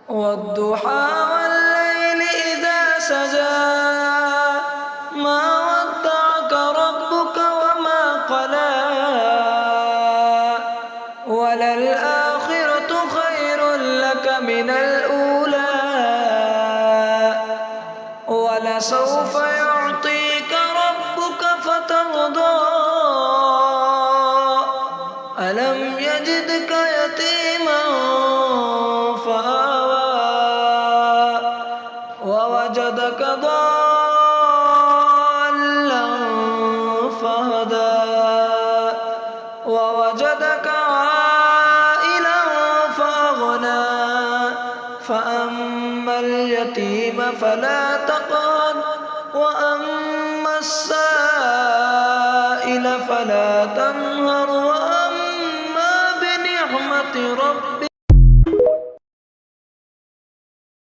والضحى والليل إذا سجى ما ودعك ربك وما قلى وللآخرة خير لك من الأولى ولسوف يعطيك ربك فترضى ألم يجدك يتيما فآوى ووجدك ضالا فهدى ووجدك عائلا فأغنى فأما اليتيم فلا تقهر وأما السائل فلا تنهر